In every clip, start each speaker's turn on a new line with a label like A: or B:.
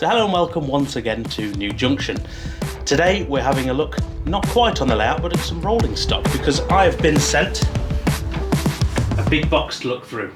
A: So hello and welcome once again to New Junction. Today we're having a look, not quite on the layout, but at some rolling stock, because I have been sent a big box to look through.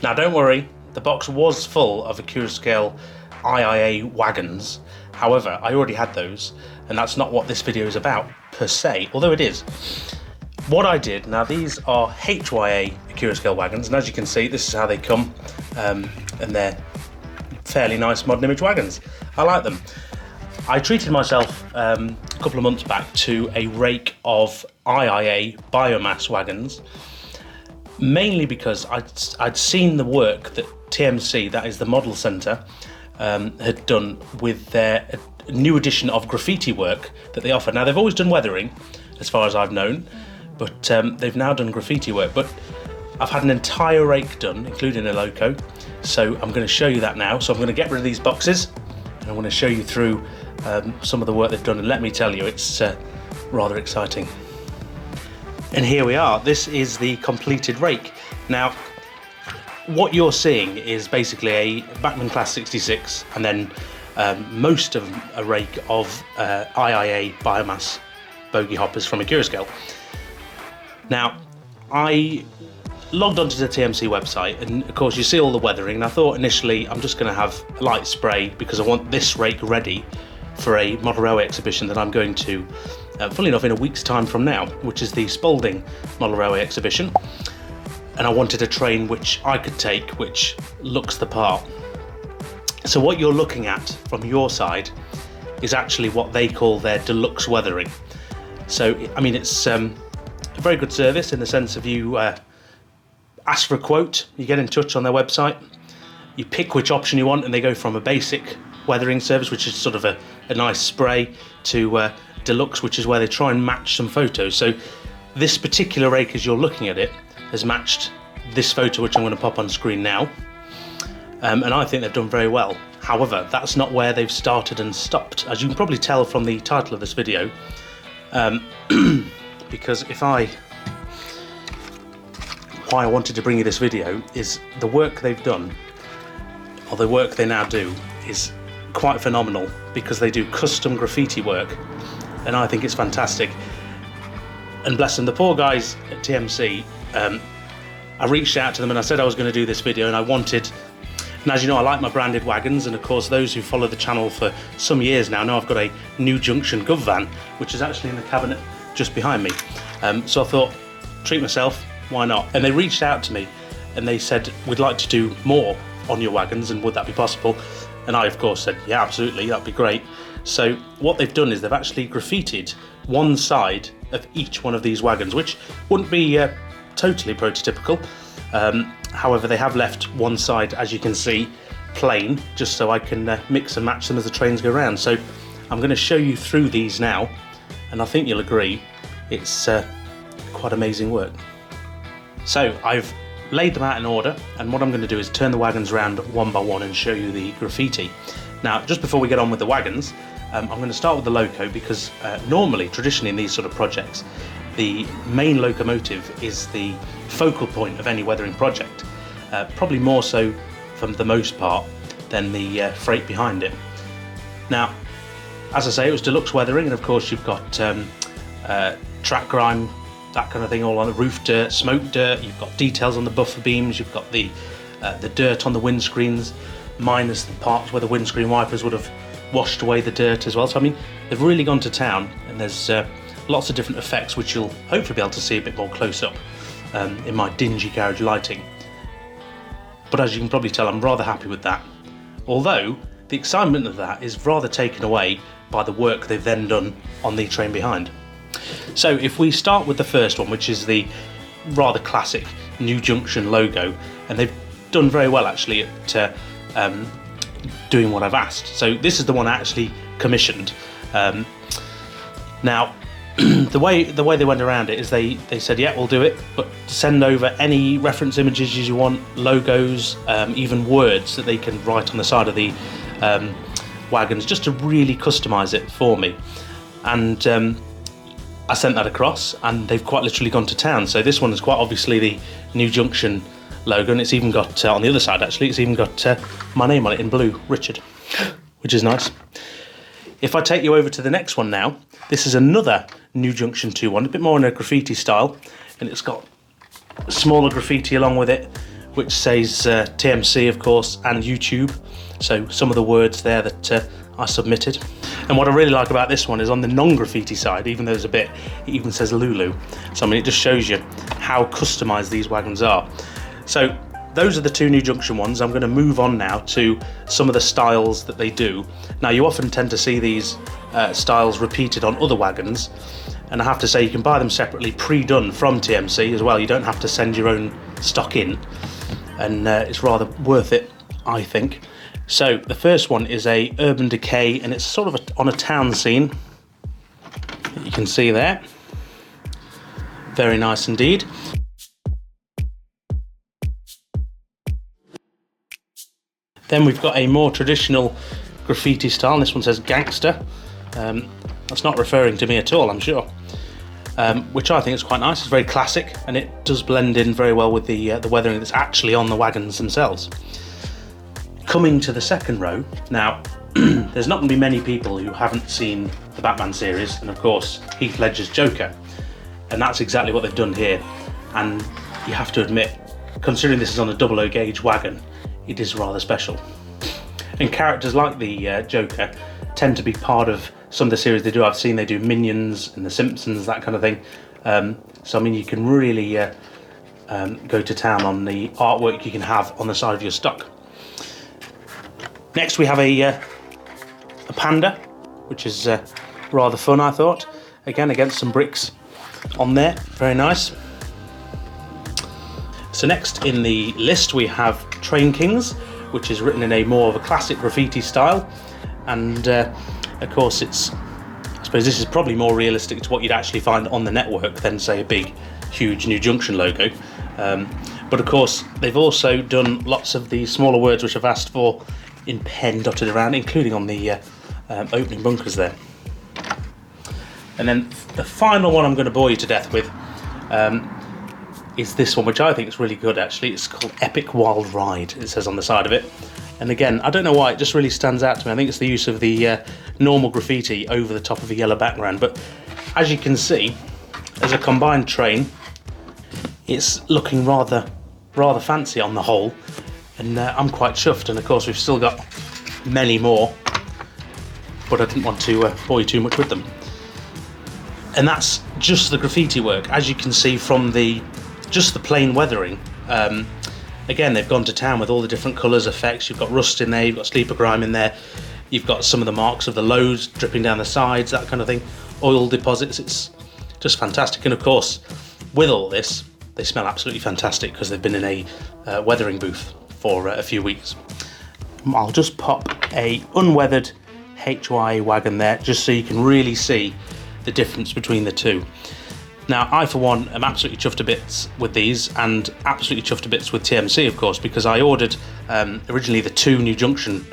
A: Now don't worry, the box was full of accurascale IIA wagons. However, I already had those, and that's not what this video is about per se, although it is. What I did, now these are HYA accurascale wagons, and as you can see, this is how they come, and they're fairly nice modern image wagons. I like them. I treated myself a couple of months back to a rake of IIA biomass wagons, mainly because I'd seen the work that TMC, that is the model centre, had done with their new edition of graffiti work that they offer. Now they've always done weathering, as far as I've known, but they've now done graffiti work. But I've had an entire rake done, including a loco, so I'm going to show you that now. So I'm going to get rid of these boxes, and I'm going to show you through some of the work they've done, and let me tell you, it's rather exciting. And here we are, this is the completed rake. Now, what you're seeing is basically a Bachmann Class 66 and then most of a rake of IIA biomass bogey hoppers from accurascale. Now, I logged onto the TMC website, and of course you see all the weathering, and I thought initially I'm just going to have light spray because I want this rake ready for a model railway exhibition that I'm going to, funnily enough, in a week's time from now, which is the Spalding Model Railway exhibition. And I wanted a train which I could take, which looks the part. So what you're looking at from your side is actually what they call their deluxe weathering. So, I mean, it's a very good service in the sense of you ask for a quote, you get in touch on their website, you pick which option you want, and they go from a basic weathering service, which is sort of a nice spray, to deluxe, which is where they try and match some photos. So this particular rake, as you're looking at it, has matched this photo, which I'm going to pop on screen now, and I think they've done very well. However, that's not where they've started and stopped, as you can probably tell from the title of this video, because why I wanted to bring you this video is the work they've done, or the work they now do, is quite phenomenal, because they do custom graffiti work, and I think it's fantastic. And bless them, the poor guys at TMC, I reached out to them and I said I was going to do this video, and I wanted, and as you know, I like my branded wagons, and of course those who follow the channel for some years now know I've got a New Junction Gov van, which is actually in the cabinet just behind me. So I thought, treat myself, why not? And they reached out to me and they said, we'd like to do more on your wagons, and would that be possible? And I of course said, yeah, absolutely, that'd be great. So what they've done is they've actually graffitied one side of each one of these wagons, which wouldn't be totally prototypical. However, they have left one side, as you can see, plain, just so I can mix and match them as the trains go around. So I'm going to show you through these now, and I think you'll agree it's quite amazing work. So I've laid them out in order, and what I'm going to do is turn the wagons around one by one and show you the graffiti. Now, just before we get on with the wagons, I'm going to start with the loco, because normally, traditionally in these sort of projects, the main locomotive is the focal point of any weathering project, probably more so for the most part than the freight behind it. Now, as I say, it was deluxe weathering, and of course you've got track grime, that kind of thing, all on the roof dirt, smoke dirt, you've got details on the buffer beams, you've got the dirt on the windscreens, minus the parts where the windscreen wipers would have washed away the dirt as well. So I mean, they've really gone to town, and there's lots of different effects which you'll hopefully be able to see a bit more close up in my dingy garage lighting. But as you can probably tell, I'm rather happy with that. Although the excitement of that is rather taken away by the work they've then done on the train behind. So if we start with the first one, which is the rather classic New Junction logo, and they've done very well actually at doing what I've asked. So this is the one I actually commissioned. Now, the way they went around it is they said, yeah, we'll do it, but send over any reference images you want, logos, even words that they can write on the side of the wagons, just to really customize it for me. And I sent that across, and they've quite literally gone to town. So this one is quite obviously the new Junction logo, and it's even got, on the other side actually, it's even got my name on it in blue, Richard, which is nice. If I take you over to the next one now, this is another new Junction 2 one, a bit more in a graffiti style, and it's got smaller graffiti along with it, which says TMC, of course, and YouTube. So some of the words there that I submitted. And what I really like about this one is on the non-graffiti side, even though there's a bit, it even says Lulu. So I mean, it just shows you how customized these wagons are. So those are the two new Junction ones. I'm going to move on now to some of the styles that they do. Now, you often tend to see these styles repeated on other wagons, and I have to say you can buy them separately, pre-done from TMC as well. You don't have to send your own stock in, and it's rather worth it, I think. So the first one is a urban decay, and it's sort of on a town scene that you can see there. Very nice indeed. Then we've got a more traditional graffiti style, and this one says gangster. That's not referring to me at all, I'm sure. Which I think is quite nice. It's very classic, and it does blend in very well with the weathering that's actually on the wagons themselves. Coming to the second row, now there's not going to be many people who haven't seen the Batman series, and of course Heath Ledger's Joker, and that's exactly what they've done here. And you have to admit, considering this is on a 00 gauge wagon, it is rather special. And characters like the Joker tend to be part of some of the series they do. I've seen they do Minions and The Simpsons, that kind of thing. So I mean, you can really go to town on the artwork you can have on the side of your stock. Next we have a panda, which is rather fun, I thought. Again, against some bricks on there, very nice. So next in the list we have Train Kings, which is written in a more of a classic graffiti style, and of course I suppose this is probably more realistic to what you'd actually find on the network than say a big huge new Junction logo, but of course they've also done lots of the smaller words which I've asked for in pen dotted around, including on the opening bunkers there. And then the final one I'm going to bore you to death with is this one, which I think is really good actually. It's called Epic Wild Ride, it says on the side of it. And again, I don't know why, it just really stands out to me. I think it's the use of the normal graffiti over the top of a yellow background. But as you can see, as a combined train, it's looking rather fancy on the whole. And I'm quite chuffed. And of course, we've still got many more, but I didn't want to bore you too much with them. And that's just the graffiti work. As you can see from just the plain weathering, again, they've gone to town with all the different colours, effects. You've got rust in there, you've got sleeper grime in there, you've got some of the marks of the loads dripping down the sides, that kind of thing, oil deposits. It's just fantastic. And of course, with all this, they smell absolutely fantastic because they've been in a weathering booth for a few weeks. I'll just pop a unweathered HY wagon there just so you can really see the difference between the two. Now, I for one am absolutely chuffed to bits with these, and absolutely chuffed to bits with TMC, of course, because I ordered originally the two new Junction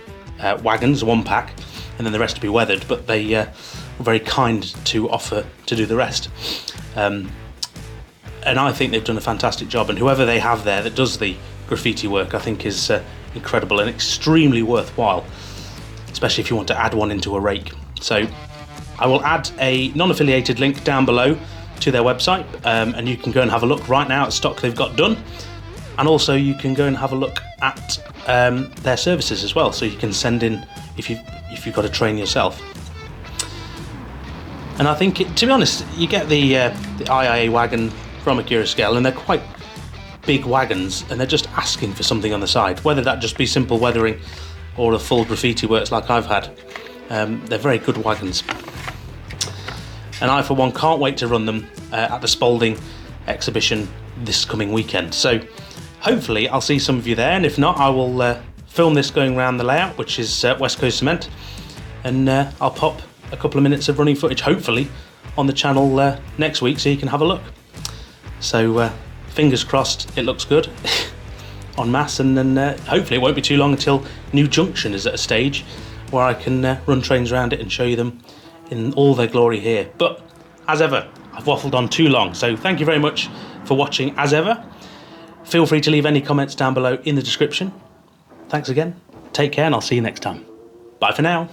A: wagons, one pack, and then the rest to be weathered, but they were very kind to offer to do the rest. And I think they've done a fantastic job, and whoever they have there that does the graffiti work, I think is incredible and extremely worthwhile, especially if you want to add one into a rake. So I will add a non-affiliated link down below to their website, and you can go and have a look right now at stock they've got done, and also you can go and have a look at their services as well, so you can send in if you've got to train yourself. And I think, to be honest, you get the IIA wagon from accurascale, and they're quite big wagons, and they're just asking for something on the side, whether that just be simple weathering or a full graffiti works like I've had. They're very good wagons. And I, for one, can't wait to run them at the Spalding exhibition this coming weekend. So hopefully I'll see some of you there, and if not, I will film this going around the layout, which is West Coast Cement, and I'll pop a couple of minutes of running footage, hopefully, on the channel next week so you can have a look. So fingers crossed it looks good en masse, and then hopefully it won't be too long until new Junction is at a stage where I can run trains around it and show you them in all their glory here. But as ever, I've waffled on too long, so thank you very much for watching as ever. Feel free to leave any comments down below in the description. Thanks again, take care, and I'll see you next time. Bye for now.